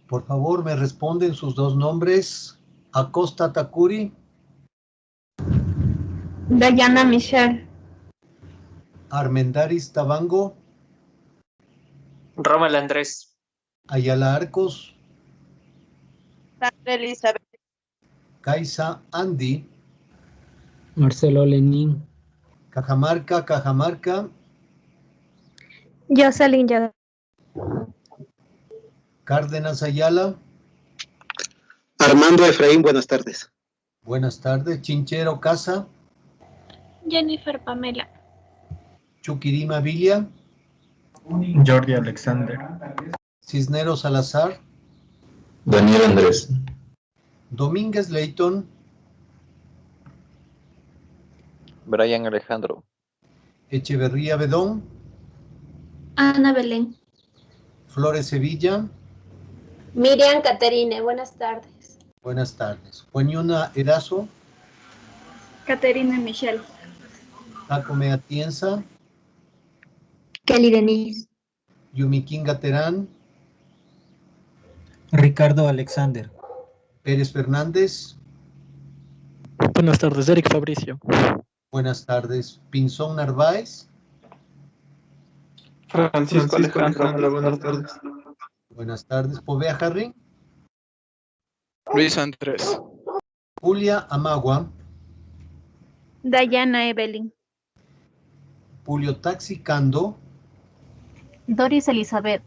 Por favor, me responden sus dos nombres. Acosta Takuri. Dayana Michelle. Armendaris Tabango. Rommel Andrés. Ayala Arcos. Sandra Elizabeth. Kaisa Andy. Marcelo Lenín. Cajamarca. Jocelyn Yadel. Cárdenas Ayala. Armando Efraín, buenas tardes. Buenas tardes. Chinchero Casa. Jennifer Pamela. Chuquirima Villa. Jordi Alexander. Cisneros Salazar. Daniel Andrés. Domínguez Leighton. Brian Alejandro. Echeverría Bedón. Ana Belén. Flores Sevilla. Miriam Caterine, buenas tardes. Buenas tardes. Juaniona Erazo. Caterina Michelle. Jacome Atienza. Kelly Denise. Yumiquinga Terán. Ricardo Alexander. Pérez Fernández. Buenas tardes, Eric Fabricio. Buenas tardes. Pinzón Narváez. Francisco Alejandro, buenas tardes. Buenas tardes. Povea Harry. Luis Andrés. Julia Amagua. Dayana Evelyn. Julio Taxi Cando. Doris Elizabeth.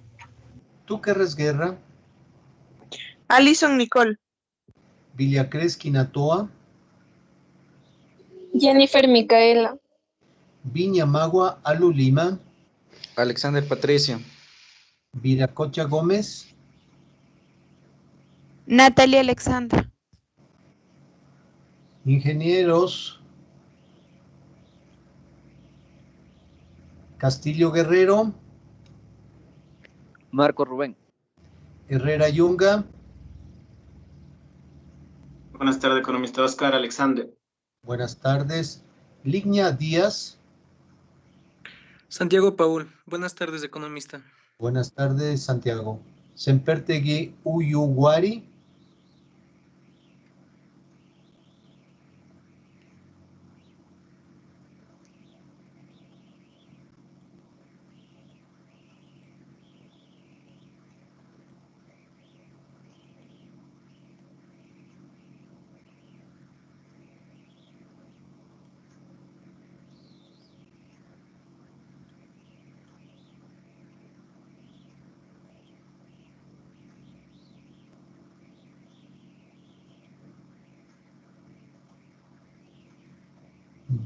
Túquerres Guerra. Alison Nicole. Vilia Cresqui Natoa. Jennifer Micaela. Viña Magua Alu Lima. Alexander Patricio. Viracocha Gómez. Natalie Alexandra. Ingenieros. Castillo Guerrero. Marco Rubén. Herrera Yunga. Buenas tardes, economista Oscar Alexander. Buenas tardes. Lignia Díaz. Santiago Paul, buenas tardes, economista. Buenas tardes, Santiago. Sempertegui Uyuguari.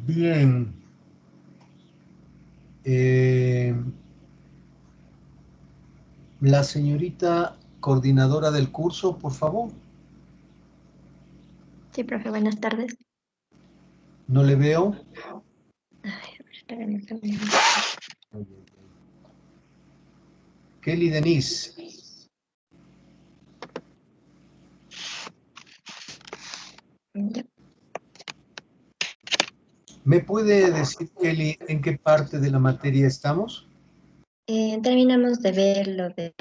Bien. La señorita coordinadora del curso, por favor. Sí, profe, buenas tardes. No le veo. A ver, espérenme un segundo. Kelly Denise. Ya. ¿Me puede decir, Kelly, en qué parte de la materia estamos? Terminamos de ver lo de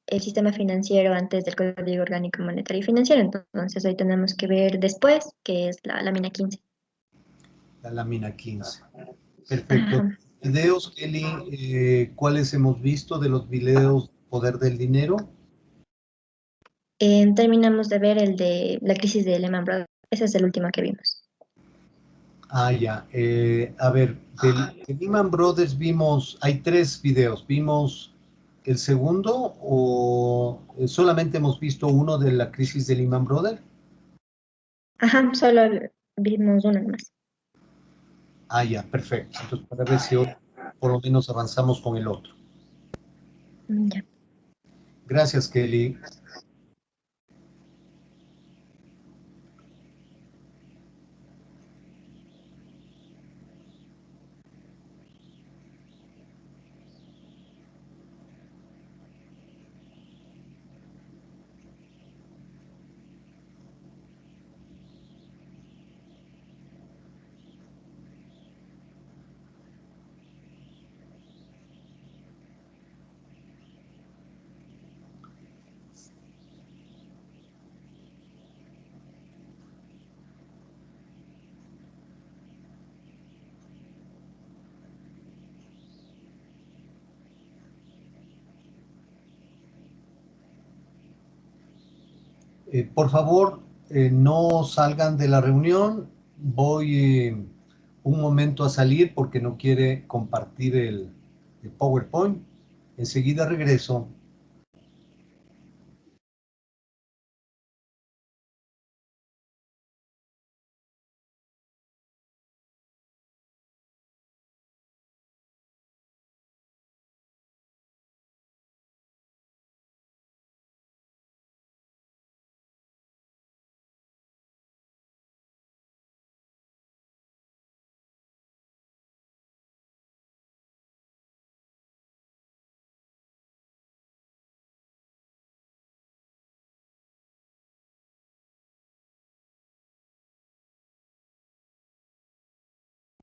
el sistema financiero antes del Código Orgánico Monetario y Financiero, entonces hoy tenemos que ver después, que es la lámina 15. La lámina 15. Perfecto. Ajá. Videos, Kelly, ¿cuáles hemos visto de los videos Poder del Dinero? Terminamos de ver el de la crisis de Lehman Brothers, ese es el último que vimos. Ah, ya. A ver, de Lehman Brothers vimos, hay 3 videos. ¿Vimos el segundo o solamente hemos visto uno de la crisis de Lehman Brothers? Ajá, solo vimos uno más. Ah, ya, perfecto. Entonces, para ver si hoy por lo menos avanzamos con el otro. Ya. Gracias, Kelly. Por favor, no salgan de la reunión. Voy un momento a salir porque no quiere compartir el PowerPoint. Enseguida regreso.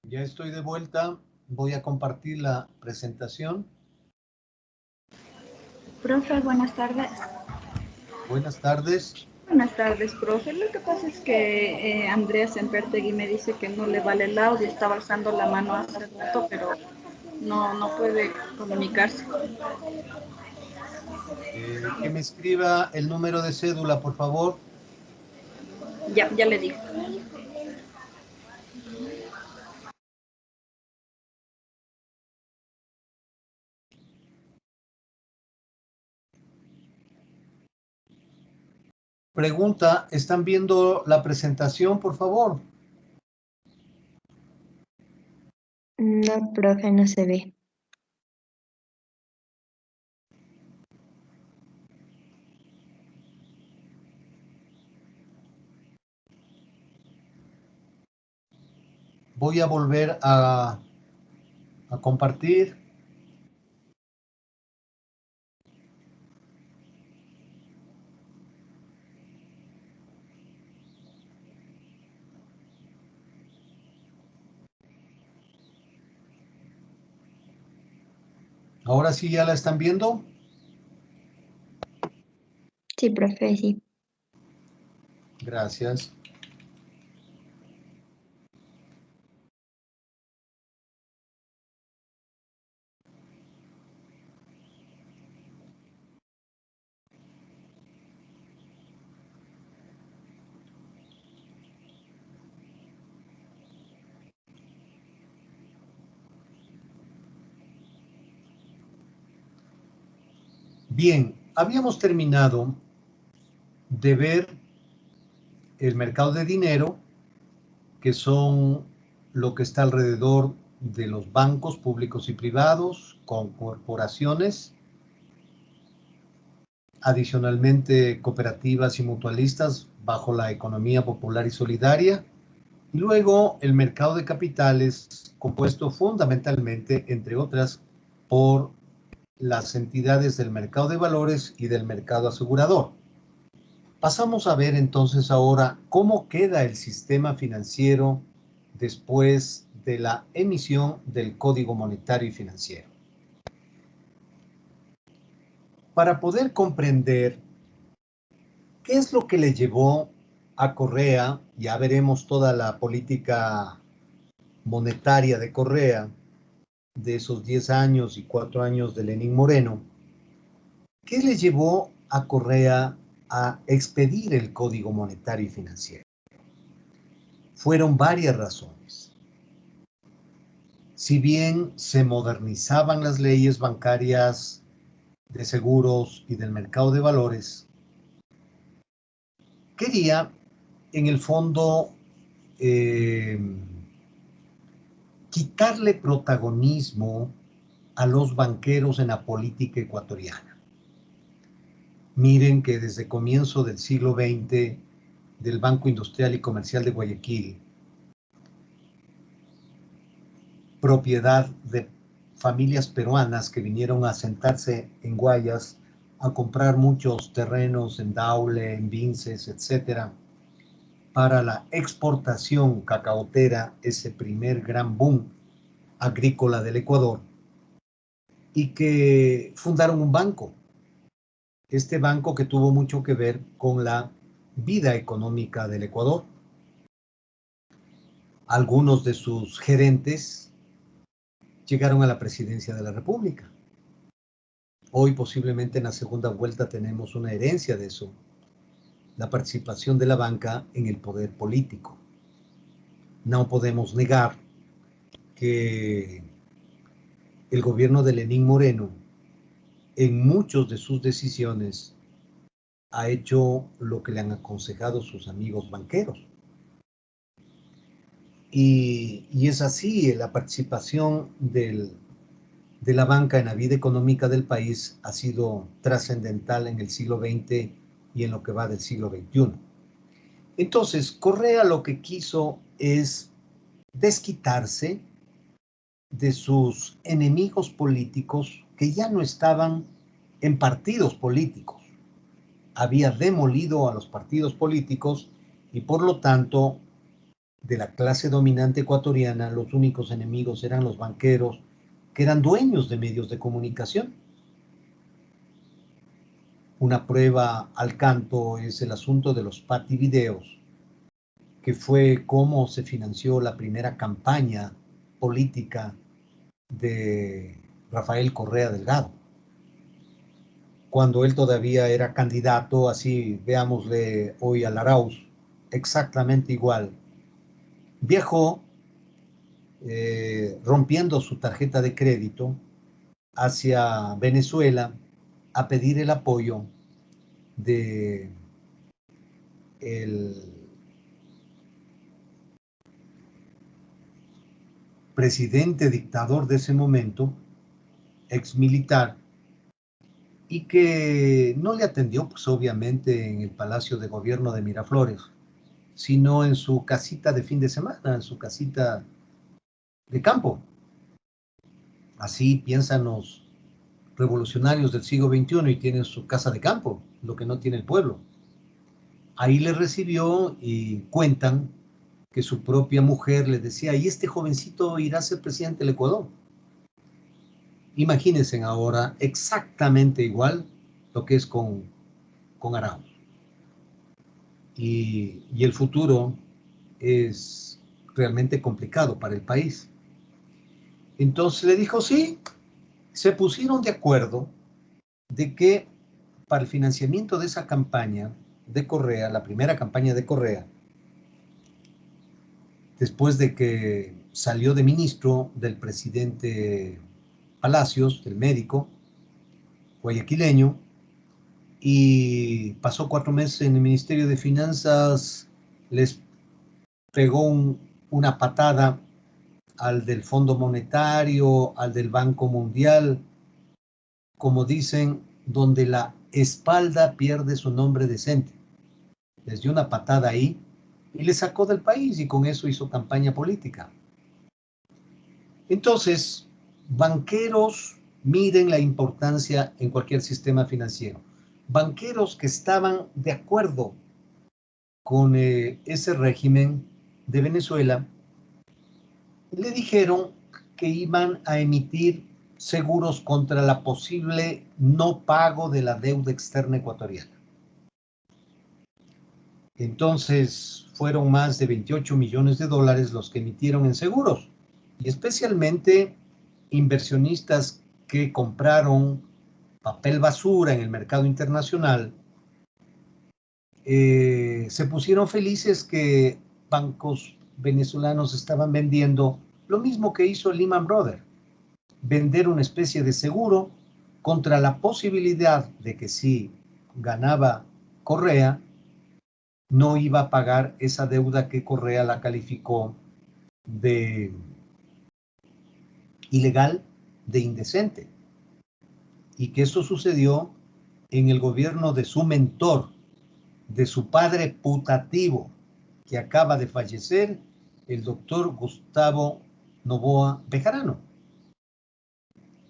Ya estoy de vuelta. Voy a compartir la presentación. Profe, buenas tardes. Buenas tardes. Buenas tardes, profe. Lo que pasa es que Andrea Sempertegui me dice que no le vale el audio. Estaba alzando la mano hace rato, pero no puede comunicarse. Que me escriba el número de cédula, por favor. Ya le digo. Pregunta, ¿están viendo la presentación, por favor? No, profe, no se ve. Voy a volver a compartir. ¿Ahora sí ya la están viendo? Sí, profe, sí. Gracias. Bien, habíamos terminado de ver el mercado de dinero, que son lo que está alrededor de los bancos públicos y privados, con corporaciones, adicionalmente cooperativas y mutualistas bajo la economía popular y solidaria, y luego el mercado de capitales, compuesto fundamentalmente, entre otras, por las entidades del mercado de valores y del mercado asegurador. Pasamos a ver entonces ahora cómo queda el sistema financiero después de la emisión del Código Monetario y Financiero. Para poder comprender qué es lo que le llevó a Correa, ya veremos toda la política monetaria de Correa, de esos 10 años y 4 años de Lenín Moreno, ¿qué le llevó a Correa a expedir el Código Monetario y Financiero? Fueron varias razones. Si bien se modernizaban las leyes bancarias, de seguros y del mercado de valores, quería, en el fondo, quitarle protagonismo a los banqueros en la política ecuatoriana. Miren que desde comienzo del siglo XX, del Banco Industrial y Comercial de Guayaquil, propiedad de familias peruanas que vinieron a asentarse en Guayas, a comprar muchos terrenos en Daule, en Vinces, etcétera, para la exportación cacaotera, ese primer gran boom agrícola del Ecuador, y que fundaron un banco. Este banco que tuvo mucho que ver con la vida económica del Ecuador. Algunos de sus gerentes llegaron a la presidencia de la República. Hoy posiblemente en la segunda vuelta tenemos una herencia de eso. la participación de la banca en el poder político. No podemos negar que el gobierno de Lenín Moreno, en muchas de sus decisiones, ha hecho lo que le han aconsejado sus amigos banqueros. Y es así, la participación de la banca en la vida económica del país ha sido trascendental en el siglo XX y en lo que va del siglo XXI. Entonces, Correa lo que quiso es desquitarse de sus enemigos políticos que ya no estaban en partidos políticos. Había demolido a los partidos políticos y por lo tanto de la clase dominante ecuatoriana los únicos enemigos eran los banqueros que eran dueños de medios de comunicación. Una prueba al canto es el asunto de los pativideos, que fue cómo se financió la primera campaña política de Rafael Correa Delgado. Cuando él todavía era candidato, así veámosle hoy al Arauz, exactamente igual. Viajó rompiendo su tarjeta de crédito hacia Venezuela a pedir el apoyo de el presidente dictador de ese momento, ex militar, y que no le atendió, pues obviamente, en el Palacio de Gobierno de Miraflores, sino en su casita de fin de semana, en su casita de campo. Así piensan los revolucionarios del siglo XXI y tienen su casa de campo, lo que no tiene el pueblo. Ahí le recibió y cuentan que su propia mujer le decía, y este jovencito irá a ser presidente del Ecuador. Imagínense ahora exactamente igual lo que es con Arauz. Y el futuro es realmente complicado para el país. Entonces le dijo, sí, se pusieron de acuerdo de que para el financiamiento de esa campaña de Correa, la primera campaña de Correa, después de que salió de ministro del presidente Palacios, del médico guayaquileño, y pasó 4 meses en el Ministerio de Finanzas, les pegó una patada al del Fondo Monetario, al del Banco Mundial, como dicen, donde la espalda pierde su nombre decente. Les dio una patada ahí y le sacó del país y con eso hizo campaña política. Entonces, banqueros, miren la importancia en cualquier sistema financiero. Banqueros que estaban de acuerdo con ese régimen de Venezuela, le dijeron que iban a emitir seguros contra la posible no pago de la deuda externa ecuatoriana. Entonces, fueron más de 28 millones de dólares los que emitieron en seguros, y especialmente inversionistas que compraron papel basura en el mercado internacional, se pusieron felices que bancos venezolanos estaban vendiendo lo mismo que hizo Lehman Brothers, vender una especie de seguro contra la posibilidad de que si ganaba Correa, no iba a pagar esa deuda que Correa la calificó de ilegal, de indecente. Y que eso sucedió en el gobierno de su mentor, de su padre putativo, que acaba de fallecer, el doctor Gustavo Noboa Bejarano,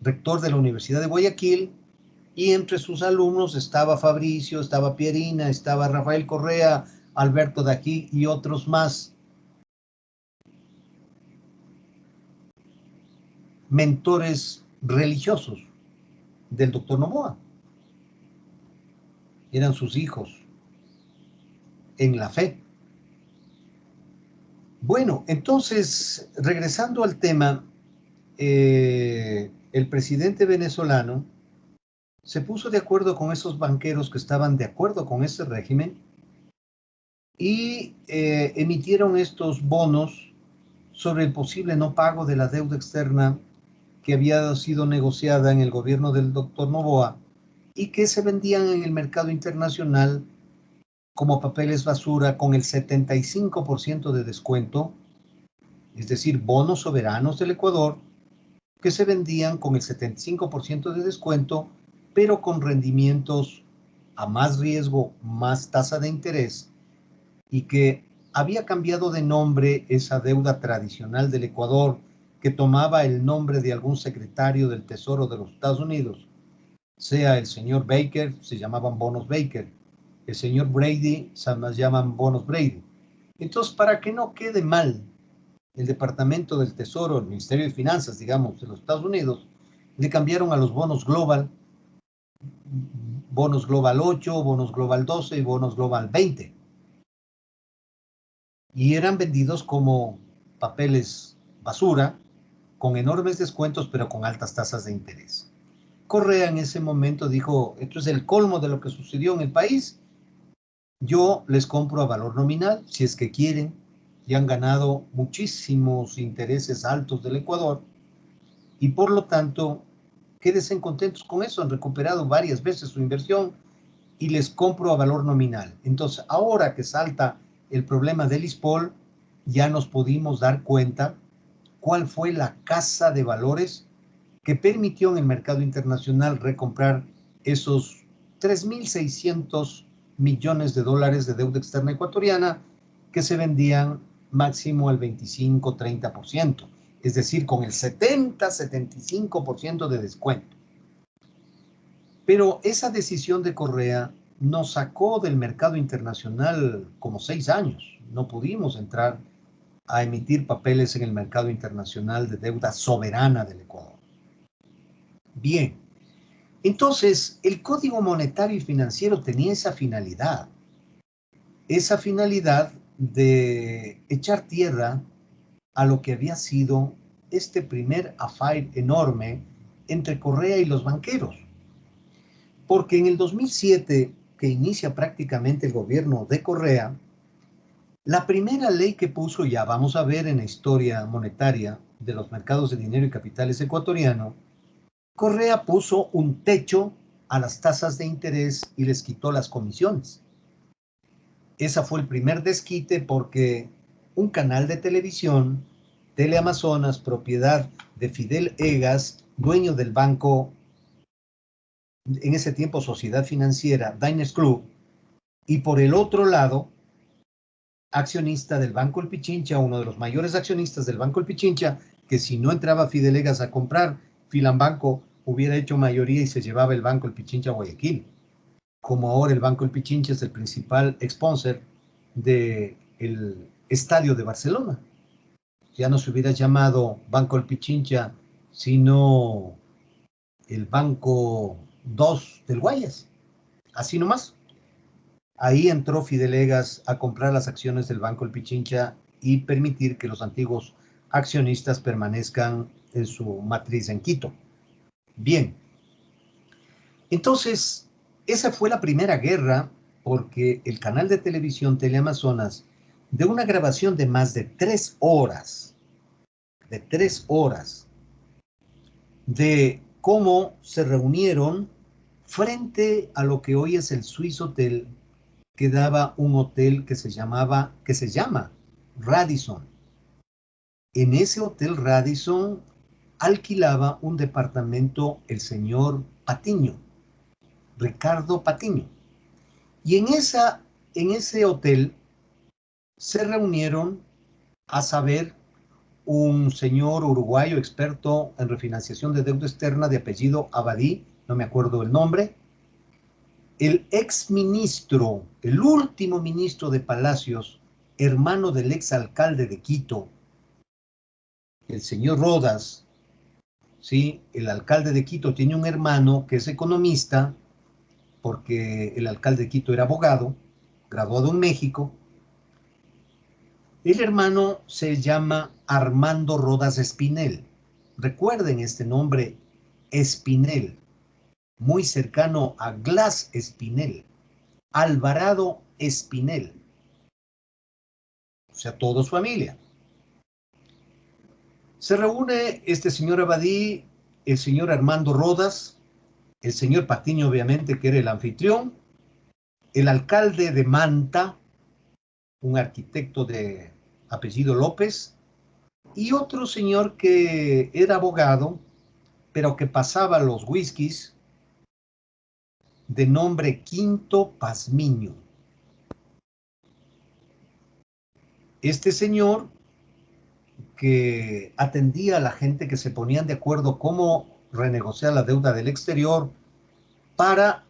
rector de la Universidad de Guayaquil, y entre sus alumnos estaba Fabricio, estaba Pierina, estaba Rafael Correa, Alberto Dají y otros más. Mentores religiosos del doctor Noboa. Eran sus hijos en la fe. Bueno, entonces, regresando al tema, el presidente venezolano se puso de acuerdo con esos banqueros que estaban de acuerdo con ese régimen y emitieron estos bonos sobre el posible no pago de la deuda externa que había sido negociada en el gobierno del doctor Noboa y que se vendían en el mercado internacional como papeles basura con el 75% de descuento, es decir, bonos soberanos del Ecuador que se vendían con el 75% de descuento, pero con rendimientos a más riesgo, más tasa de interés, y que había cambiado de nombre esa deuda tradicional del Ecuador que tomaba el nombre de algún secretario del Tesoro de los Estados Unidos, sea el señor Baker, se llamaban bonos Baker, el señor Brady, se llaman bonos Brady. Entonces, para que no quede mal, el Departamento del Tesoro, el Ministerio de Finanzas, digamos, de los Estados Unidos, le cambiaron a los bonos Global 8, bonos Global 12 y bonos Global 20. Y eran vendidos como papeles basura, con enormes descuentos, pero con altas tasas de interés. Correa en ese momento dijo, esto es el colmo de lo que sucedió en el país, yo les compro a valor nominal, si es que quieren, y han ganado muchísimos intereses altos del Ecuador, y por lo tanto, quédense contentos con eso, han recuperado varias veces su inversión, y les compro a valor nominal. Entonces, ahora que salta el problema del ISPOL, ya nos pudimos dar cuenta cuál fue la casa de valores que permitió en el mercado internacional recomprar esos 3.600 millones de dólares de deuda externa ecuatoriana que se vendían máximo al 25-30%, es decir, con el 70-75% de descuento. Pero esa decisión de Correa nos sacó del mercado internacional como 6 años. No pudimos entrar a emitir papeles en el mercado internacional de deuda soberana del Ecuador. Bien, entonces el Código Monetario y Financiero tenía esa finalidad de echar tierra a lo que había sido este primer affair enorme entre Correa y los banqueros. Porque en el 2007, que inicia prácticamente el gobierno de Correa, la primera ley que puso, ya vamos a ver en la historia monetaria de los mercados de dinero y capitales ecuatoriano, Correa puso un techo a las tasas de interés y les quitó las comisiones. Ese fue el primer desquite porque un canal de televisión, Teleamazonas, propiedad de Fidel Egas, dueño del banco, en ese tiempo Sociedad Financiera, Diners Club, y por el otro lado, accionista del Banco El Pichincha, uno de los mayores accionistas del Banco El Pichincha, que si no entraba Fidel Egas a comprar, Filambanco hubiera hecho mayoría y se llevaba el Banco El Pichincha a Guayaquil. Como ahora el Banco El Pichincha es el principal sponsor del Estadio de Barcelona. Ya no se hubiera llamado Banco El Pichincha, sino el Banco 2 del Guayas. Así nomás. Ahí entró Fidel Egas a comprar las acciones del Banco El Pichincha y permitir que los antiguos accionistas permanezcan en su matriz en Quito. Bien. Entonces, esa fue la primera guerra porque el canal de televisión Teleamazonas, de una grabación de más de 3 horas, de cómo se reunieron frente a lo que hoy es el Swiss Hotel, que daba un hotel que se llama Radisson. En ese hotel Radisson alquilaba un departamento el señor Patiño, Ricardo Patiño. Y en ese hotel se reunieron a saber un señor uruguayo experto en refinanciación de deuda externa de apellido Abadí, no me acuerdo el nombre, el exministro, el último ministro de Palacios, hermano del exalcalde de Quito, el señor Rodas, ¿sí? El alcalde de Quito tiene un hermano que es economista, porque el alcalde de Quito era abogado, graduado en México. El hermano se llama Armando Rodas Espinel. Recuerden este nombre, Espinel, muy cercano a Glass Espinel, Alvarado Espinel. sea, toda su familia. Se reúne este señor Abadí, el señor Armando Rodas, el señor Patiño, obviamente, que era el anfitrión, el alcalde de Manta, un arquitecto de apellido López, y otro señor que era abogado, pero que pasaba los whiskies, de nombre Quinto Pazmiño. Este señor, que atendía a la gente que se ponían de acuerdo cómo renegociar la deuda del exterior para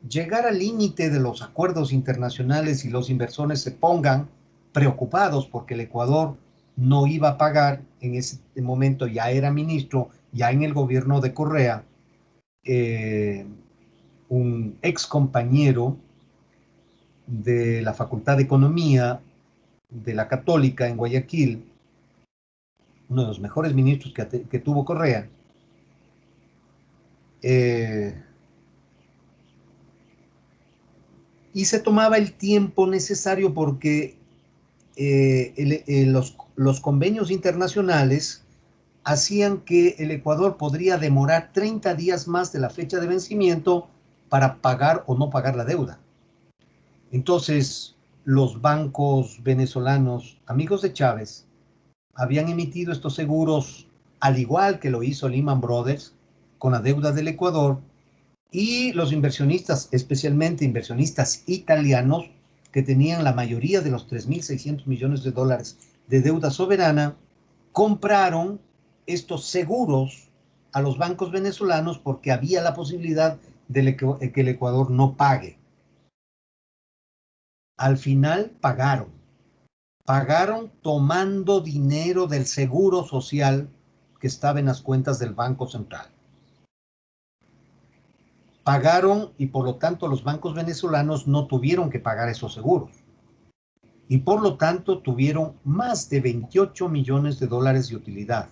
llegar al límite de los acuerdos internacionales y los inversores se pongan preocupados porque el Ecuador no iba a pagar. En ese momento ya era ministro, ya en el gobierno de Correa, un ex compañero de la Facultad de Economía de la Católica en Guayaquil, uno de los mejores ministros que tuvo Correa, y se tomaba el tiempo necesario porque los convenios internacionales hacían que el Ecuador podría demorar 30 días más de la fecha de vencimiento para pagar o no pagar la deuda. Entonces, los bancos venezolanos, amigos de Chávez, habían emitido estos seguros, al igual que lo hizo Lehman Brothers, con la deuda del Ecuador, y los inversionistas, especialmente inversionistas italianos, que tenían la mayoría de los 3.600 millones de dólares de deuda soberana, compraron estos seguros a los bancos venezolanos porque había la posibilidad de que el Ecuador no pague. Al final pagaron tomando dinero del seguro social que estaba en las cuentas del Banco Central. Pagaron y por lo tanto los bancos venezolanos no tuvieron que pagar esos seguros. Y por lo tanto tuvieron más de 28 millones de dólares de utilidad.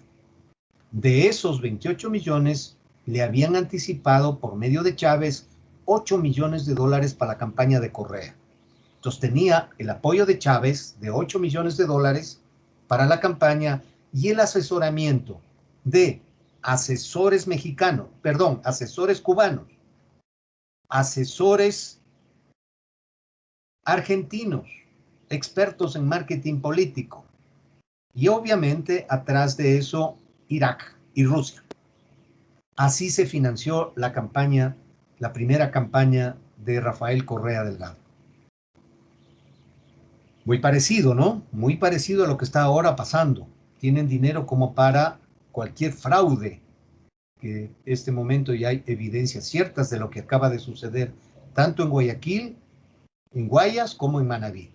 De esos 28 millones le habían anticipado por medio de Chávez 8 millones de dólares para la campaña de Correa. Entonces tenía el apoyo de Chávez de 8 millones de dólares para la campaña y el asesoramiento de asesores cubanos, asesores argentinos, expertos en marketing político, y obviamente atrás de eso Irak y Rusia. Así se financió la campaña, la primera campaña de Rafael Correa Delgado. Muy parecido, ¿no? Muy parecido a lo que está ahora pasando. Tienen dinero como para cualquier fraude, que en este momento ya hay evidencias ciertas de lo que acaba de suceder, tanto en Guayaquil, en Guayas, como en Manabí.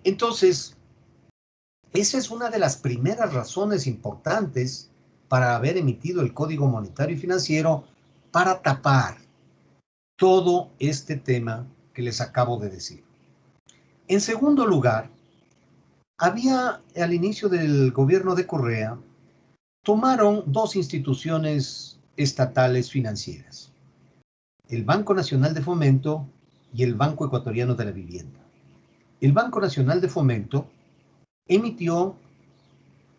Entonces, esa es una de las primeras razones importantes para haber emitido el Código Monetario y Financiero, para tapar todo este tema que les acabo de decir. En segundo lugar, había al inicio del gobierno de Correa, tomaron dos instituciones estatales financieras, el Banco Nacional de Fomento y el Banco Ecuatoriano de la Vivienda. El Banco Nacional de Fomento emitió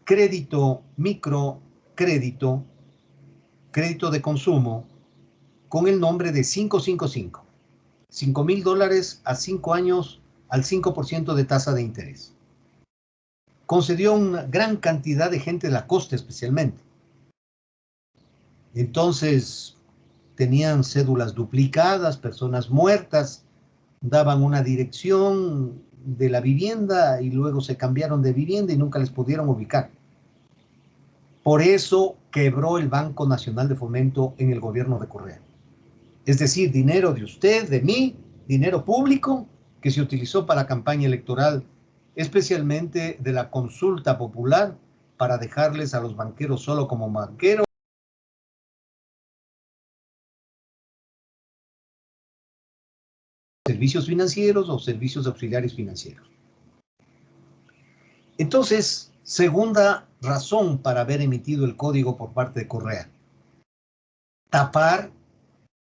crédito, microcrédito, crédito de consumo, con el nombre de 555, $5.000 a 5 años al 5% de tasa de interés. Concedió una gran cantidad de gente de la costa especialmente. Entonces, tenían cédulas duplicadas, personas muertas, daban una dirección de la vivienda y luego se cambiaron de vivienda y nunca les pudieron ubicar. Por eso quebró el Banco Nacional de Fomento en el gobierno de Correa. Es decir, dinero de usted, de mí, dinero público que se utilizó para la campaña electoral, especialmente de la consulta popular, para dejarles a los banqueros solo como banqueros. Servicios financieros o servicios auxiliares financieros. Entonces, segunda razón para haber emitido el código por parte de Correa: tapar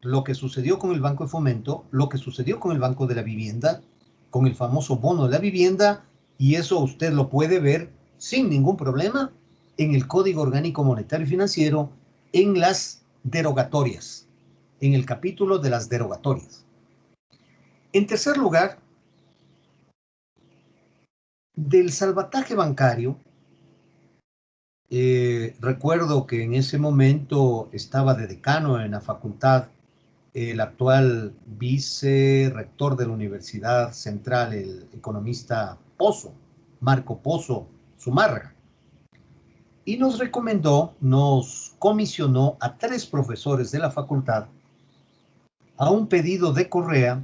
lo que sucedió con el Banco de Fomento, lo que sucedió con el Banco de la Vivienda, con el famoso bono de la vivienda Y eso usted lo puede ver sin ningún problema en el Código Orgánico Monetario y Financiero, en las derogatorias, en el capítulo de las derogatorias. En tercer lugar, del salvataje bancario, recuerdo que en ese momento estaba de decano en la facultad el actual vicerrector de la Universidad Central, el economista Pozo, Marco Pozo Zumárraga, y nos recomendó, nos comisionó a 3 profesores de la facultad a un pedido de Correa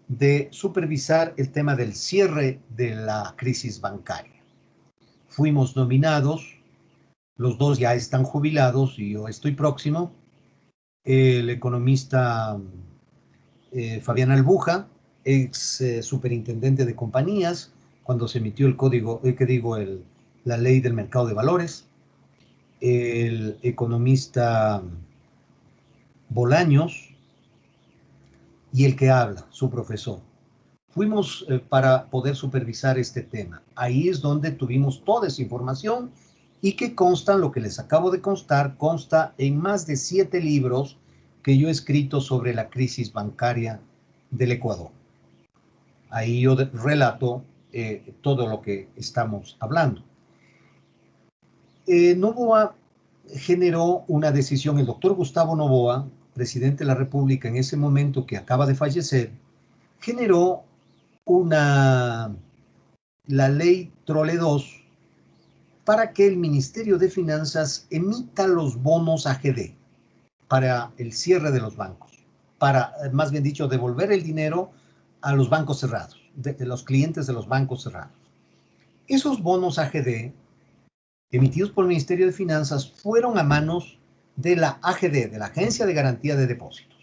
de supervisar el tema del cierre de la crisis bancaria. Fuimos nominados, los 2 ya están jubilados y yo estoy próximo, el economista Fabián Albuja, ex superintendente de compañías, cuando se emitió el código, la ley del mercado de valores, el economista Bolaños y el que habla, su profesor. Fuimos para poder supervisar este tema. Ahí es donde tuvimos toda esa información y que consta, lo que les acabo de constar, consta en más de 7 libros que yo he escrito sobre la crisis bancaria del Ecuador. Ahí yo relato todo lo que estamos hablando. Noboa generó una decisión, el doctor Gustavo Noboa, presidente de la República en ese momento que acaba de fallecer, generó la ley Trole 2 para que el Ministerio de Finanzas emita los bonos AGD para el cierre de los bancos, para, más bien dicho, devolver el dinero a los bancos cerrados, de los clientes de los bancos cerrados. Esos bonos AGD, emitidos por el Ministerio de Finanzas, fueron a manos de la AGD, de la Agencia de Garantía de Depósitos,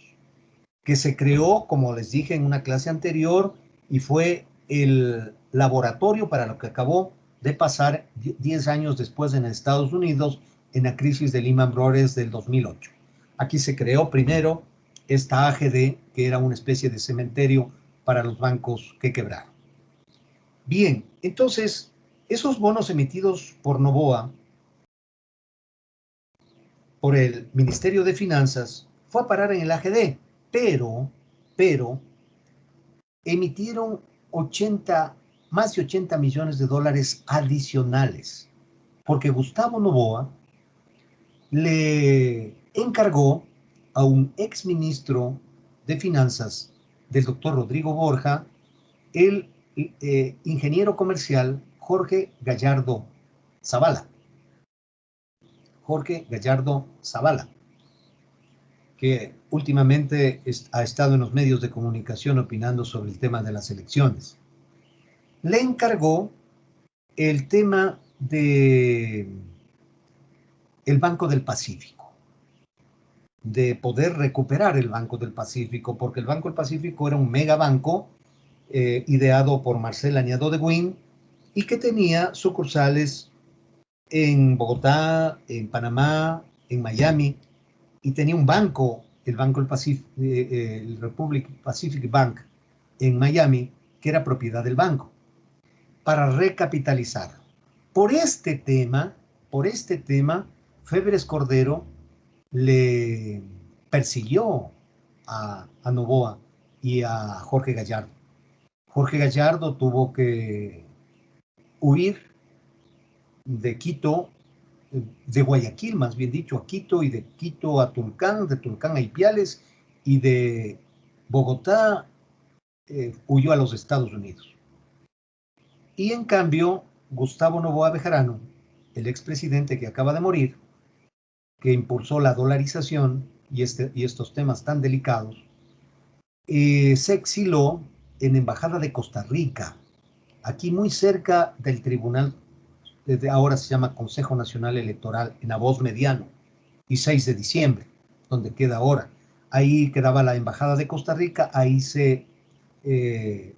que se creó, como les dije en una clase anterior, y fue el laboratorio para lo que acabó de pasar 10 años después en Estados Unidos en la crisis de Lehman Brothers del 2008. Aquí se creó primero esta AGD, que era una especie de cementerio para los bancos que quebraron. Bien, entonces, esos bonos emitidos por Noboa, por el Ministerio de Finanzas, fue a parar en el AGD, pero emitieron más de 80 millones de dólares adicionales, porque Gustavo Noboa le encargó a un exministro de Finanzas del doctor Rodrigo Borja, el ingeniero comercial Jorge Gallardo Zavala. Jorge Gallardo Zavala, que últimamente ha estado en los medios de comunicación opinando sobre el tema de las elecciones. Le encargó el tema de el Banco del Pacífico, de poder recuperar el Banco del Pacífico, porque el Banco del Pacífico era un megabanco ideado por Marcel Añado de Buin y que tenía sucursales en Bogotá, en Panamá, en Miami, y tenía un banco, el Banco del Pacífico, el Republic Pacific Bank en Miami, que era propiedad del banco, para recapitalizar. Por este tema, Febres Cordero le persiguió a Noboa y a Jorge Gallardo. Jorge Gallardo tuvo que huir de Quito, de Guayaquil, más bien dicho, a Quito, y de Quito a Tulcán, de Tulcán a Ipiales, y de Bogotá huyó a los Estados Unidos. Y en cambio, Gustavo Noboa Bejarano, el expresidente que acaba de morir, que impulsó la dolarización y estos temas tan delicados, se exiló en la Embajada de Costa Rica, aquí muy cerca del tribunal, desde ahora se llama Consejo Nacional Electoral, en Aboz Mediano, y 6 de diciembre, donde queda ahora. Ahí quedaba la Embajada de Costa Rica, ahí se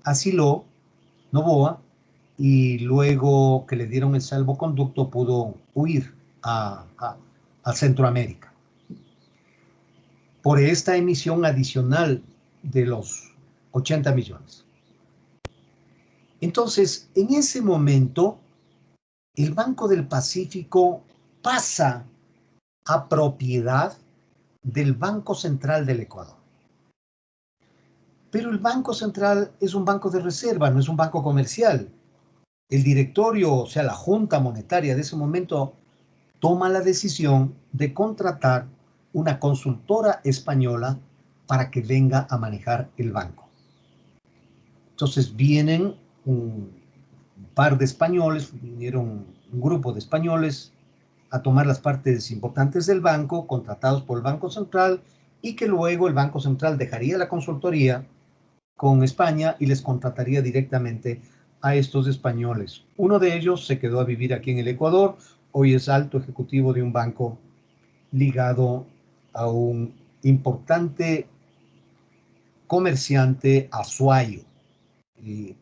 asiló Noboa, y luego que le dieron el salvoconducto pudo huir a Centroamérica. Por esta emisión adicional de los 80 millones. Entonces, en ese momento, el Banco del Pacífico pasa a propiedad del Banco Central del Ecuador. Pero el Banco Central es un banco de reserva, no es un banco comercial. El directorio, o sea, la Junta Monetaria de ese momento, toma la decisión de contratar una consultora española para que venga a manejar el banco. Entonces vienen un par de españoles, vinieron un grupo de españoles a tomar las partes importantes del banco, contratados por el Banco Central, y que luego el Banco Central dejaría la consultoría con España y les contrataría directamente a estos españoles. Uno de ellos se quedó a vivir aquí en el Ecuador, hoy es alto ejecutivo de un banco ligado a un importante comerciante azuayo,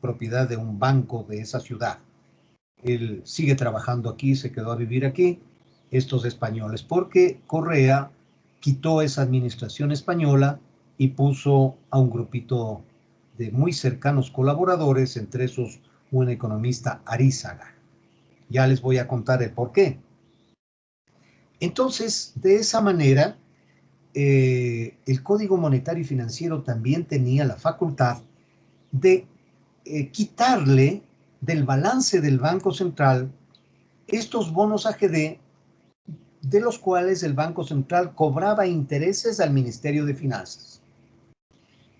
propiedad de un banco de esa ciudad. Él sigue trabajando aquí, se quedó a vivir aquí, estos españoles, porque Correa quitó esa administración española y puso a un grupito de muy cercanos colaboradores, entre esos un economista Arízaga. Ya les voy a contar el por qué. Entonces, de esa manera, el Código Monetario y Financiero también tenía la facultad de quitarle del balance del Banco Central estos bonos AGD, de los cuales el Banco Central cobraba intereses al Ministerio de Finanzas.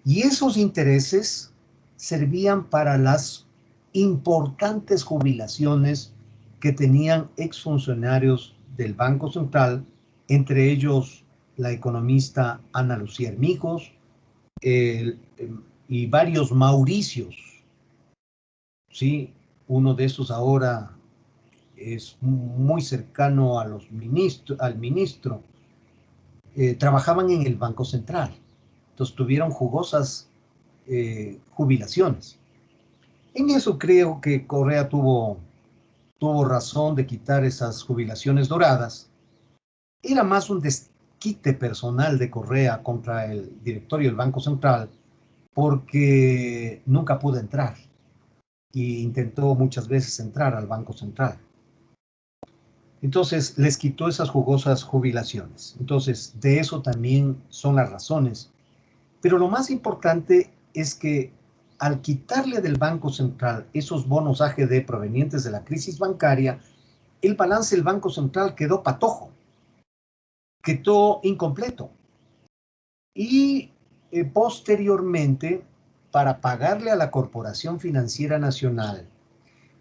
Y esos intereses servían para las importantes jubilaciones que tenían exfuncionarios del Banco Central, entre ellos la economista Ana Lucía Hermijos y varios Mauricios. Sí, uno de esos ahora es muy cercano a los al ministro. Trabajaban en el Banco Central. Entonces tuvieron jugosas jubilaciones. En eso creo que Correa tuvo razón de quitar esas jubilaciones doradas. Era más un desquite personal de Correa contra el directorio del Banco Central, porque nunca pudo entrar e intentó muchas veces entrar al Banco Central. Entonces les quitó esas jugosas jubilaciones. Entonces de eso también son las razones. Pero lo más importante es que al quitarle del Banco Central esos bonos AGD provenientes de la crisis bancaria, el balance del Banco Central quedó patojo, quedó incompleto. Y posteriormente, para pagarle a la Corporación Financiera Nacional,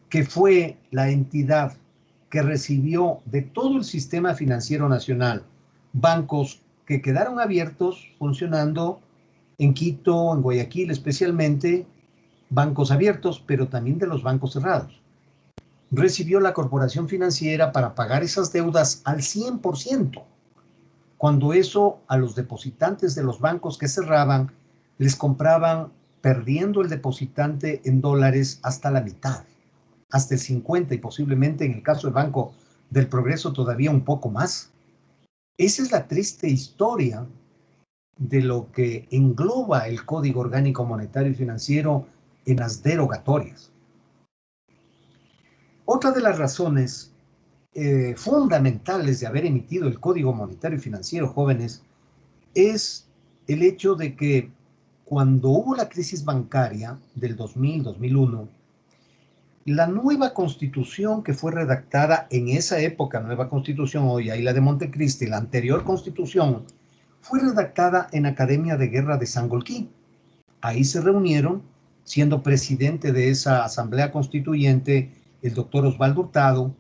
que fue la entidad que recibió de todo el sistema financiero nacional bancos que quedaron abiertos, funcionando en Quito, en Guayaquil especialmente, bancos abiertos, pero también de los bancos cerrados. Recibió la Corporación Financiera para pagar esas deudas al 100%, cuando eso a los depositantes de los bancos que cerraban les compraban, perdiendo el depositante en dólares hasta la mitad, hasta el 50% y posiblemente en el caso del Banco del Progreso todavía un poco más. Esa es la triste historia de lo que engloba el Código Orgánico Monetario y Financiero en las derogatorias. Otra de las razones fundamentales de haber emitido el Código Monetario y Financiero, jóvenes, es el hecho de que cuando hubo la crisis bancaria del 2000-2001, la nueva constitución que fue redactada en esa época, nueva constitución, hoy hay la de Montecristi, la anterior constitución, fue redactada en Academia de Guerra de Sangolquí. Ahí se reunieron, siendo presidente de esa asamblea constituyente, el doctor Osvaldo Hurtado,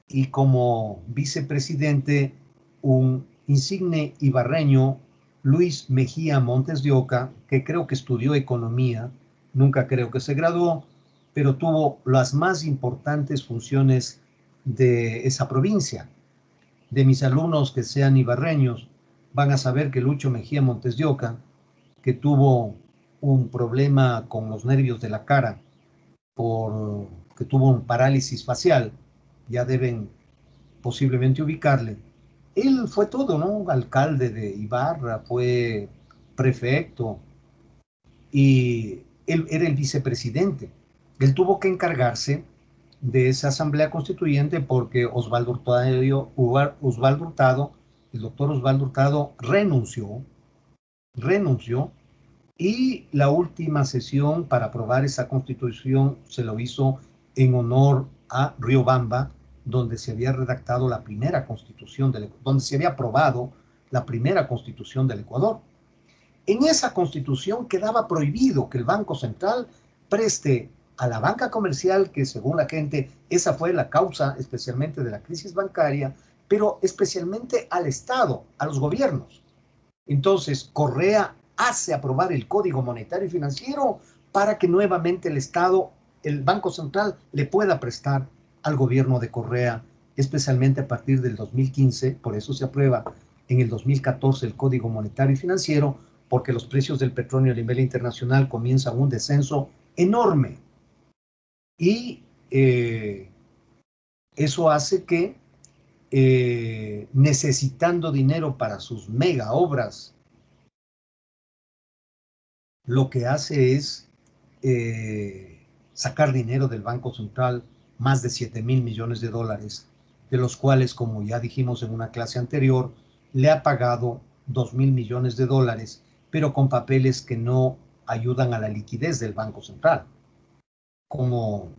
y como vicepresidente, un insigne ibarreño, Luis Mejía Montes de Oca, que creo que estudió economía, nunca creo que se graduó, pero tuvo las más importantes funciones de esa provincia. De mis alumnos que sean ibarreños, van a saber que Lucho Mejía Montes de Oca, que tuvo un problema con los nervios de la cara, que tuvo un parálisis facial, ya deben posiblemente ubicarle. Él fue todo, ¿no? Alcalde de Ibarra, fue prefecto, y él era el vicepresidente. Él tuvo que encargarse de esa asamblea constituyente porque Osvaldo Hurtado, el doctor Osvaldo Hurtado renunció, y la última sesión para aprobar esa constitución se lo hizo en honor a Riobamba, donde se había redactado la primera constitución donde se había aprobado la primera constitución del Ecuador. En esa constitución quedaba prohibido que el Banco Central preste a la banca comercial, que según la gente, esa fue la causa especialmente de la crisis bancaria, pero especialmente al Estado, a los gobiernos. Entonces, Correa hace aprobar el Código Monetario y Financiero para que nuevamente el Estado, el Banco Central, le pueda prestar al gobierno de Correa, especialmente a partir del 2015, por eso se aprueba en el 2014 el Código Monetario y Financiero, porque los precios del petróleo a nivel internacional comienzan un descenso enorme. Y eso hace que, necesitando dinero para sus mega obras, lo que hace es sacar dinero del Banco Central, más de 7,000 millones de dólares, de los cuales, como ya dijimos en una clase anterior, le ha pagado 2,000 millones de dólares, pero con papeles que no ayudan a la liquidez del Banco Central, como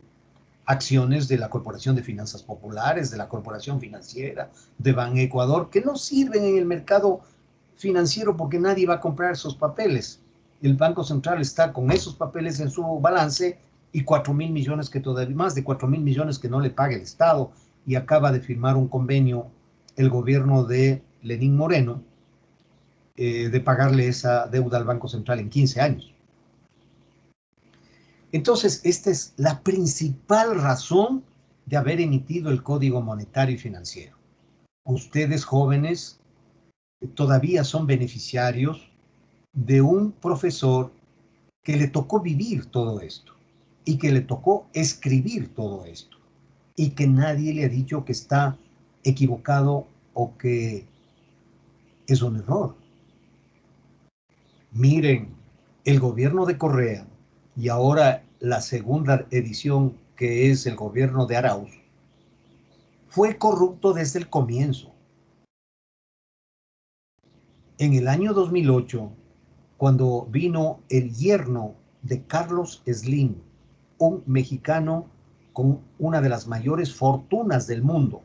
acciones de la Corporación de Finanzas Populares, de la Corporación Financiera, de Banecuador, que no sirven en el mercado financiero porque nadie va a comprar esos papeles. El Banco Central está con esos papeles en su balance y 4,000 millones que todavía, más de 4,000 millones que no le paga el Estado, y acaba de firmar un convenio el gobierno de Lenín Moreno de pagarle esa deuda al Banco Central en 15 años. Entonces, esta es la principal razón de haber emitido el Código Monetario y Financiero. Ustedes, jóvenes, todavía son beneficiarios de un profesor que le tocó vivir todo esto y que le tocó escribir todo esto y que nadie le ha dicho que está equivocado o que es un error. Miren, el gobierno de Correa y ahora la segunda edición, que es el gobierno de Arauz, fue corrupto desde el comienzo. En el año 2008, cuando vino el yerno de Carlos Slim, un mexicano con una de las mayores fortunas del mundo,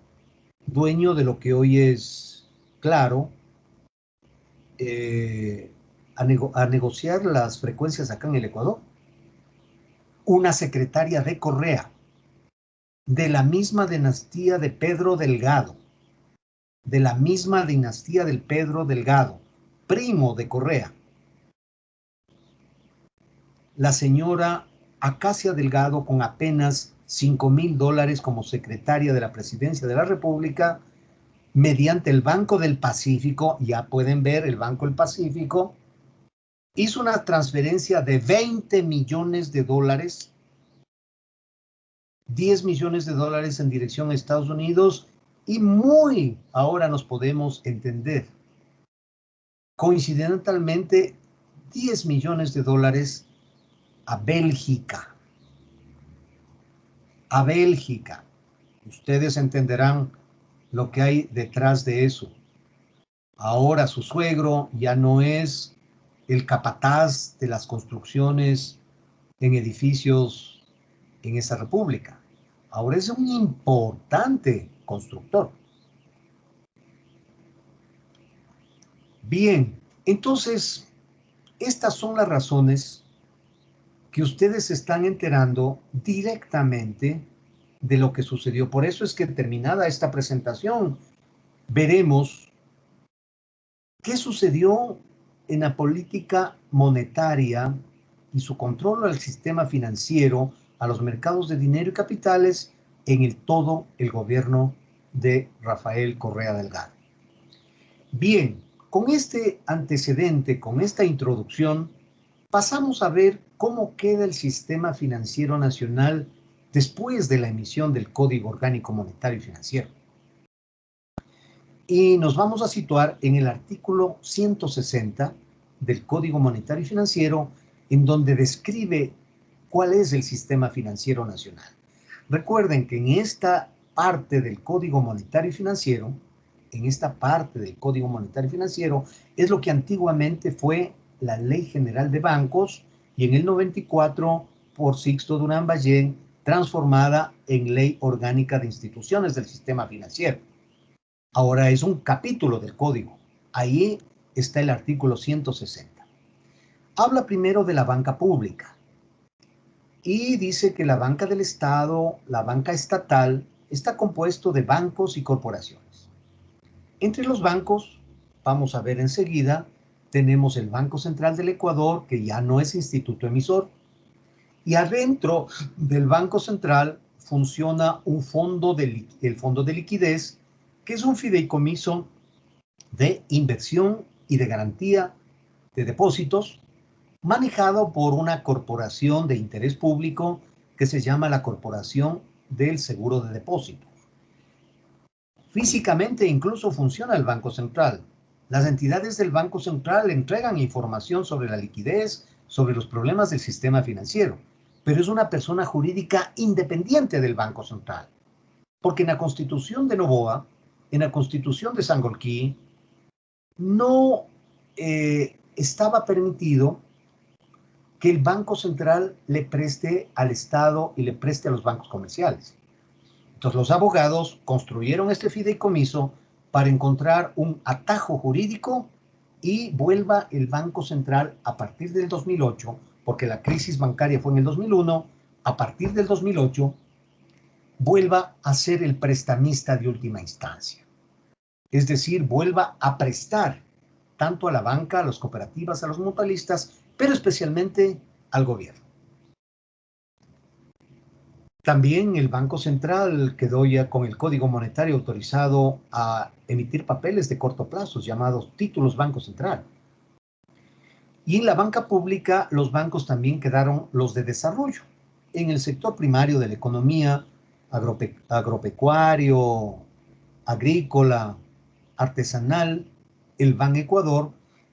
dueño de lo que hoy es Claro, a negociar las frecuencias acá en el Ecuador. Una secretaria de Correa, de la misma dinastía de Pedro Delgado, primo de Correa, la señora Acacia Delgado, con apenas $5,000 como secretaria de la Presidencia de la República, mediante el Banco del Pacífico, ya pueden ver el Banco del Pacífico, hizo una transferencia de $20 millones, 10 millones de dólares en dirección a Estados Unidos, y ahora nos podemos entender, coincidentalmente, 10 millones de dólares a Bélgica. Ustedes entenderán lo que hay detrás de eso. Ahora su suegro ya no es el capataz de las construcciones en edificios en esa república. Ahora es un importante constructor. Bien, entonces, estas son las razones que ustedes se están enterando directamente de lo que sucedió. Por eso es que, terminada esta presentación, veremos qué sucedió en la política monetaria y su control al sistema financiero, a los mercados de dinero y capitales en todo el gobierno de Rafael Correa Delgado. Bien, con este antecedente, con esta introducción, pasamos a ver cómo queda el sistema financiero nacional después de la emisión del Código Orgánico Monetario y Financiero. Y nos vamos a situar en el artículo 160 del Código Monetario y Financiero, en donde describe ¿Cuál es el sistema financiero nacional? Recuerden que en esta parte del Código Monetario y Financiero, es lo que antiguamente fue la Ley General de Bancos y en el 94 por Sixto Durán Ballén transformada en Ley Orgánica de Instituciones del Sistema Financiero. Ahora es un capítulo del Código. Ahí está el artículo 160. Habla primero de la banca pública y dice que la banca del Estado, la banca estatal, está compuesto de bancos y corporaciones. Entre los bancos, vamos a ver enseguida, tenemos el Banco Central del Ecuador, que ya no es instituto emisor, y adentro del Banco Central funciona el Fondo de Liquidez, que es un fideicomiso de inversión y de garantía de depósitos, manejado por una corporación de interés público que se llama la Corporación del Seguro de Depósitos. Físicamente incluso funciona el Banco Central. Las entidades del Banco Central entregan información sobre la liquidez, sobre los problemas del sistema financiero, pero es una persona jurídica independiente del Banco Central. Porque en la Constitución de Noboa, en la Constitución de Sangolquí, no estaba permitido que el Banco Central le preste al Estado y le preste a los bancos comerciales. Entonces los abogados construyeron este fideicomiso para encontrar un atajo jurídico y vuelva el Banco Central a partir del 2008, porque la crisis bancaria fue en el 2001, a partir del 2008, vuelva a ser el prestamista de última instancia. Es decir, vuelva a prestar tanto a la banca, a las cooperativas, a los mutualistas, pero especialmente al gobierno. También el Banco Central quedó ya con el Código Monetario autorizado a emitir papeles de corto plazo, llamados títulos Banco Central. Y en la banca pública, los bancos también quedaron los de desarrollo. En el sector primario de la economía, agropecuario, agrícola, artesanal, el Ban Ecuador,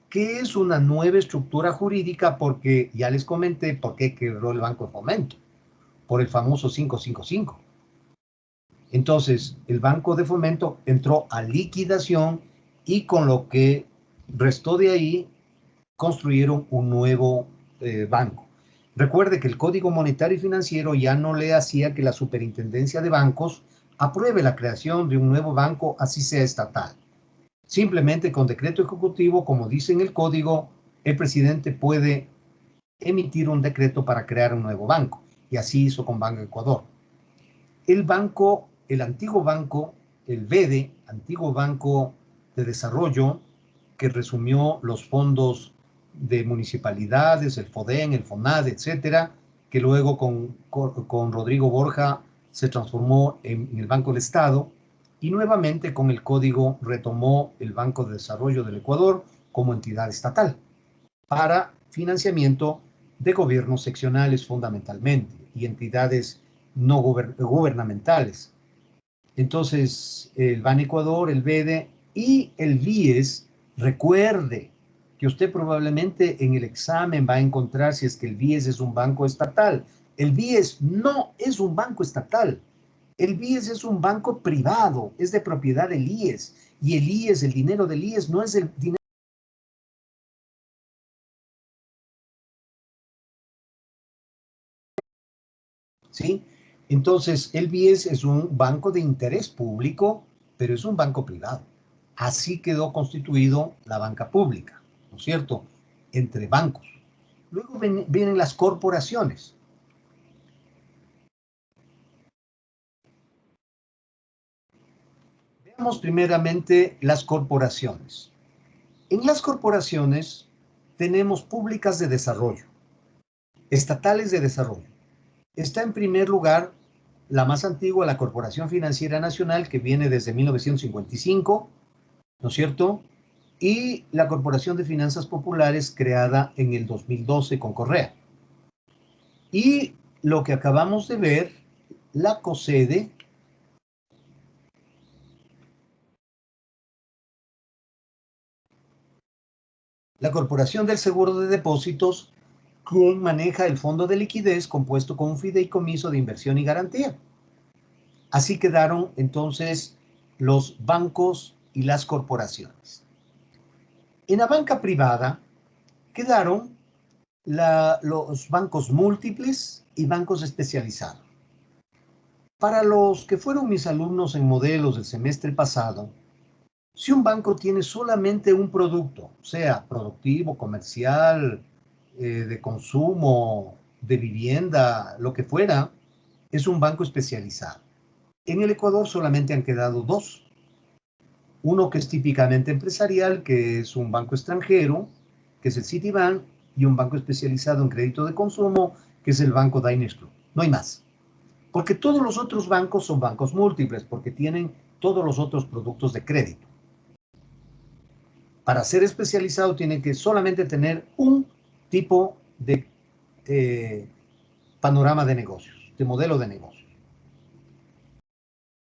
que es una nueva estructura jurídica porque ya les comenté por qué quebró el Banco de Fomento, por el famoso 555. Entonces, el Banco de Fomento entró a liquidación y con lo que restó de ahí, construyeron un nuevo banco. Recuerde que el Código Monetario y Financiero ya no le hacía que la Superintendencia de Bancos apruebe la creación de un nuevo banco, así sea estatal. Simplemente con decreto ejecutivo, como dice en el código, el presidente puede emitir un decreto para crear un nuevo banco. Y así hizo con Banco Ecuador. El antiguo banco, el BEDE, antiguo Banco de Desarrollo, que resumió los fondos de municipalidades, el FODEN, el FONAD, etcétera, que luego con Rodrigo Borja se transformó en el Banco del Estado, y nuevamente con el código retomó el Banco de Desarrollo del Ecuador como entidad estatal para financiamiento de gobiernos seccionales fundamentalmente y entidades no gubernamentales. Entonces, el Ban Ecuador, el BEDE y el BIES, recuerde que usted probablemente en el examen va a encontrar si es que el BIES es un banco estatal. El BIES no es un banco estatal. El BIES es un banco privado, es de propiedad del IES. Y el IES, el dinero del IES, no es el dinero. ¿Sí? Entonces, el BIES es un banco de interés público, pero es un banco privado. Así quedó constituido la banca pública, ¿no es cierto? Entre bancos. Luego vienen las corporaciones. Veamos primeramente las corporaciones. En las corporaciones tenemos públicas de desarrollo, estatales de desarrollo. Está en primer lugar la más antigua, la Corporación Financiera Nacional, que viene desde 1955, ¿no es cierto? Y la Corporación de Finanzas Populares, creada en el 2012 con Correa. Y lo que acabamos de ver, la COSEDE, la Corporación del Seguro de Depósitos, quien maneja el fondo de liquidez compuesto con un fideicomiso de inversión y garantía. Así quedaron entonces los bancos y las corporaciones. En la banca privada quedaron los bancos múltiples y bancos especializados. Para los que fueron mis alumnos en modelos del semestre pasado, si un banco tiene solamente un producto, sea productivo, comercial, de consumo, de vivienda, lo que fuera, es un banco especializado. En el Ecuador solamente han quedado dos. Uno que es típicamente empresarial, que es un banco extranjero, que es el Citibank, y un banco especializado en crédito de consumo, que es el Banco Diners Club. No hay más. Porque todos los otros bancos son bancos múltiples, porque tienen todos los otros productos de crédito. Para ser especializado tienen que solamente tener un tipo de panorama de negocios, de modelo de negocios.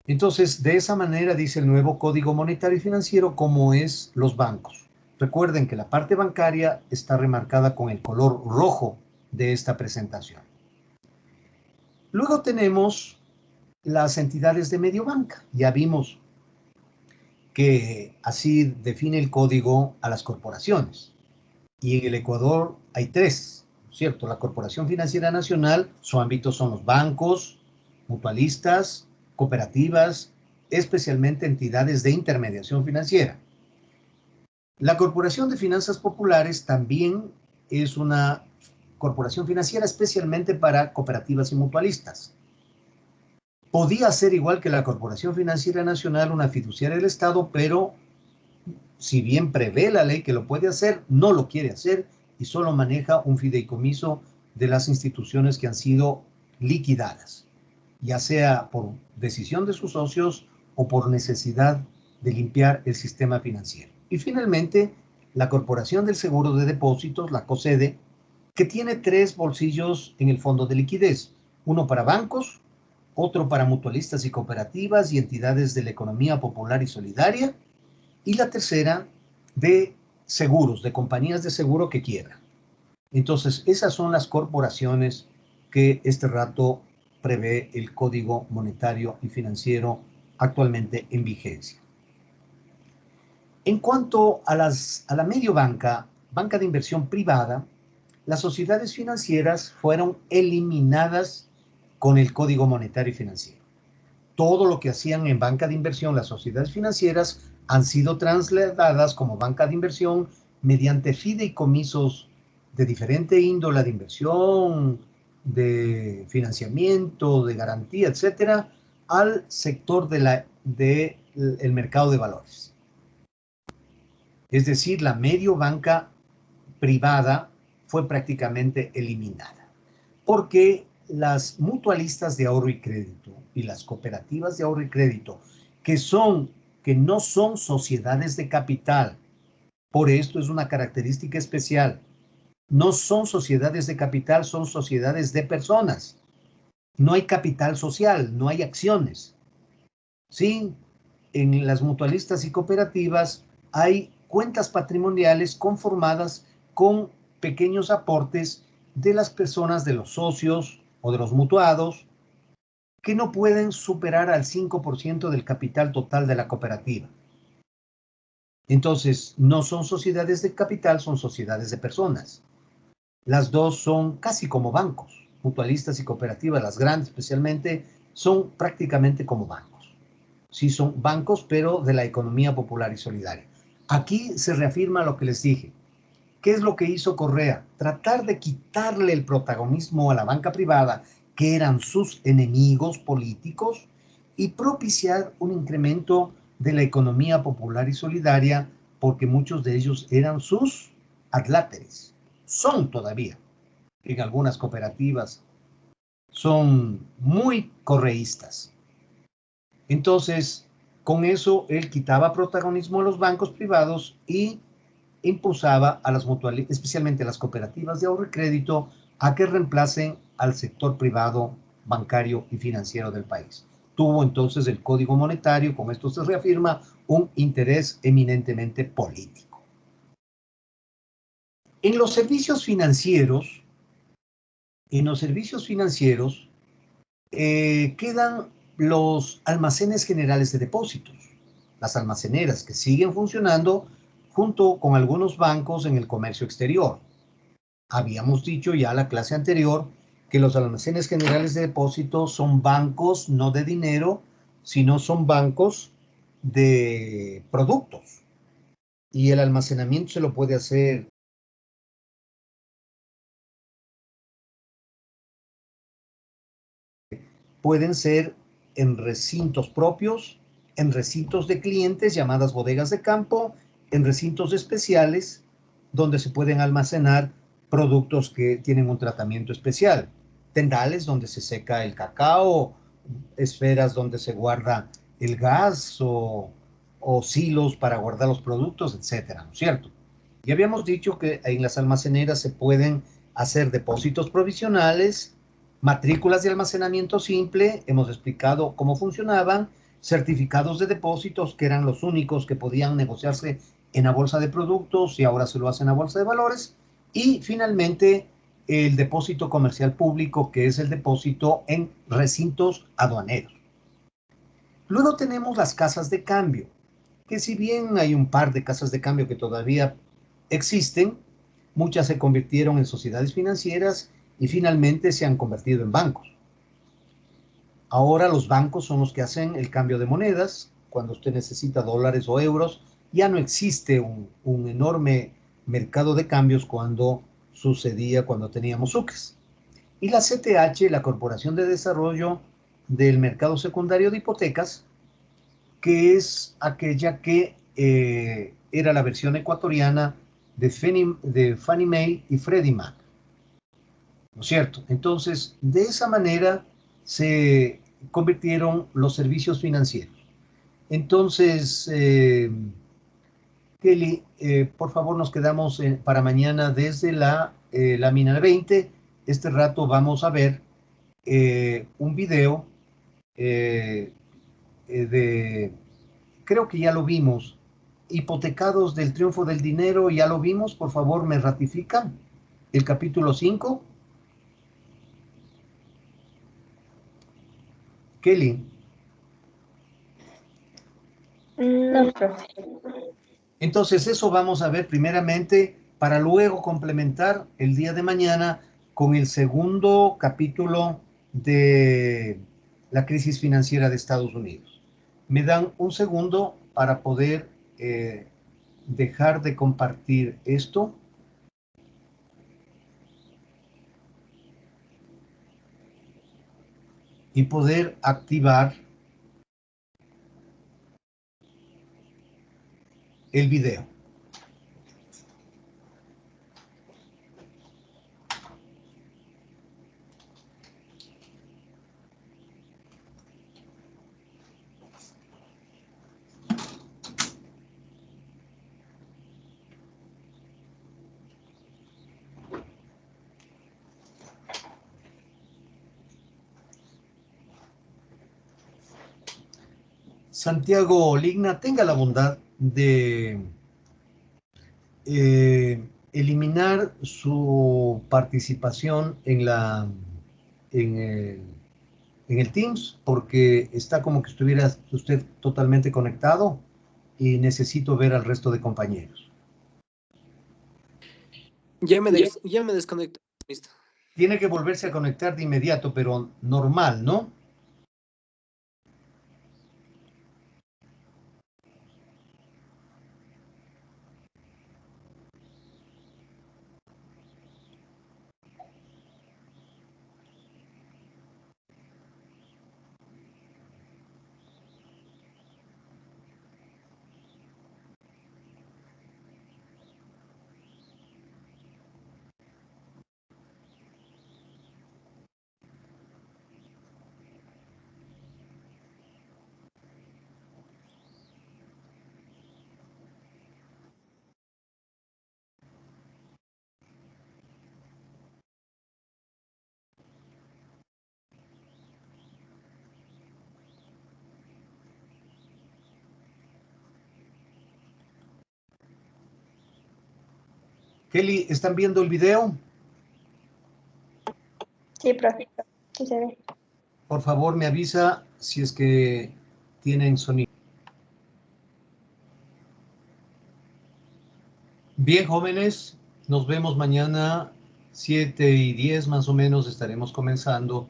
Entonces, de esa manera dice el nuevo Código Monetario y Financiero cómo es los bancos. Recuerden que la parte bancaria está remarcada con el color rojo de esta presentación. Luego tenemos las entidades de medio banca. Ya vimos que así define el código a las corporaciones. Y en el Ecuador hay tres, ¿cierto? La Corporación Financiera Nacional, su ámbito son los bancos, mutualistas, cooperativas, especialmente entidades de intermediación financiera. La Corporación de Finanzas Populares también es una corporación financiera especialmente para cooperativas y mutualistas. Podía ser igual que la Corporación Financiera Nacional, una fiduciaria del Estado, pero si bien prevé la ley que lo puede hacer, no lo quiere hacer y solo maneja un fideicomiso de las instituciones que han sido liquidadas, ya sea por decisión de sus socios o por necesidad de limpiar el sistema financiero. Y finalmente, la Corporación del Seguro de Depósitos, la COSEDE, que tiene tres bolsillos en el fondo de liquidez, uno para bancos, otro para mutualistas y cooperativas y entidades de la economía popular y solidaria, y la tercera de seguros, de compañías de seguro que quiebran. Entonces, esas son las corporaciones que este rato prevé el Código Monetario y Financiero actualmente en vigencia. En cuanto a la medio banca, banca de inversión privada, las sociedades financieras fueron eliminadas con el Código Monetario y Financiero. Todo lo que hacían en banca de inversión las sociedades financieras han sido trasladadas como banca de inversión mediante fideicomisos de diferente índole de inversión, de financiamiento, de garantía, etcétera, al sector del mercado de valores. Es decir, la medio banca privada fue prácticamente eliminada, porque las mutualistas de ahorro y crédito y las cooperativas de ahorro y crédito, que no son sociedades de capital, por esto es una característica especial, no son sociedades de capital, son sociedades de personas. No hay capital social, no hay acciones. Sí, en las mutualistas y cooperativas hay cuentas patrimoniales conformadas con pequeños aportes de las personas, de los socios o de los mutuados, que no pueden superar al 5% del capital total de la cooperativa. Entonces, no son sociedades de capital, son sociedades de personas. Las dos son casi como bancos, mutualistas y cooperativas, las grandes especialmente, son prácticamente como bancos. Sí, son bancos, pero de la economía popular y solidaria. Aquí se reafirma lo que les dije. ¿Qué es lo que hizo Correa? Tratar de quitarle el protagonismo a la banca privada, que eran sus enemigos políticos, y propiciar un incremento de la economía popular y solidaria, porque muchos de ellos eran sus adláteres. Son todavía, en algunas cooperativas, son muy correístas. Entonces, con eso, él quitaba protagonismo a los bancos privados y impulsaba a las mutualistas, especialmente a las cooperativas de ahorro y crédito, a que reemplacen al sector privado, bancario y financiero del país. Tuvo entonces el Código Monetario, con esto se reafirma, un interés eminentemente político. En los servicios financieros, en los servicios financieros quedan los almacenes generales de depósitos, las almaceneras que siguen funcionando junto con algunos bancos en el comercio exterior. Habíamos dicho ya en la clase anterior que los almacenes generales de depósitos son bancos no de dinero, sino son bancos de productos. Y el almacenamiento se lo puede hacer pueden ser en recintos propios, en recintos de clientes llamadas bodegas de campo, en recintos especiales donde se pueden almacenar productos que tienen un tratamiento especial. Tendales donde se seca el cacao, esferas donde se guarda el gas o silos para guardar los productos, etcétera, ¿no es cierto? Y habíamos dicho que en las almaceneras se pueden hacer depósitos provisionales, matrículas de almacenamiento simple, hemos explicado cómo funcionaban, certificados de depósitos, que eran los únicos que podían negociarse en la bolsa de productos y ahora se lo hacen en la bolsa de valores, y finalmente el depósito comercial público, que es el depósito en recintos aduaneros. Luego tenemos las casas de cambio, que si bien hay un par de casas de cambio que todavía existen, muchas se convirtieron en sociedades financieras y finalmente se han convertido en bancos. Ahora los bancos son los que hacen el cambio de monedas. Cuando usted necesita dólares o euros, ya no existe un enorme mercado de cambios cuando sucedía cuando teníamos sucres. Y la CTH, la Corporación de Desarrollo del Mercado Secundario de Hipotecas, que es aquella que era la versión ecuatoriana de Fannie Mae y Freddie Mac. ¿No es cierto? Entonces, de esa manera se convirtieron los servicios financieros. Entonces, Kelly, por favor, nos quedamos para mañana desde la lámina 20. Este rato vamos a ver un video creo que ya lo vimos, hipotecados del triunfo del dinero, ya lo vimos, por favor, ¿me ratifican? El capítulo 5. Kelly. No, profe. Entonces eso vamos a ver primeramente para luego complementar el día de mañana con el segundo capítulo de la crisis financiera de Estados Unidos. Me dan un segundo para poder dejar de compartir esto. Y poder activar el video. Santiago Ligna, tenga la bondad de eliminar su participación en el Teams, porque está como que estuviera usted totalmente conectado y necesito ver al resto de compañeros. Ya me desconecto. Listo. Tiene que volverse a conectar de inmediato, pero normal, ¿no? Kelly, ¿están viendo el video? Sí, profe. Sí se ve. Por favor, me avisa si es que tienen sonido. Bien, jóvenes, nos vemos mañana 7:10 más o menos. Estaremos comenzando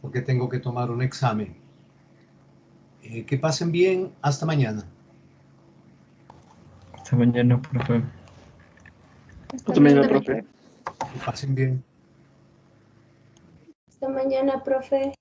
porque tengo que tomar un examen. Que pasen bien. Hasta mañana. Hasta mañana, profe. Hasta mañana, profe. Que pasen bien. Hasta mañana, profe.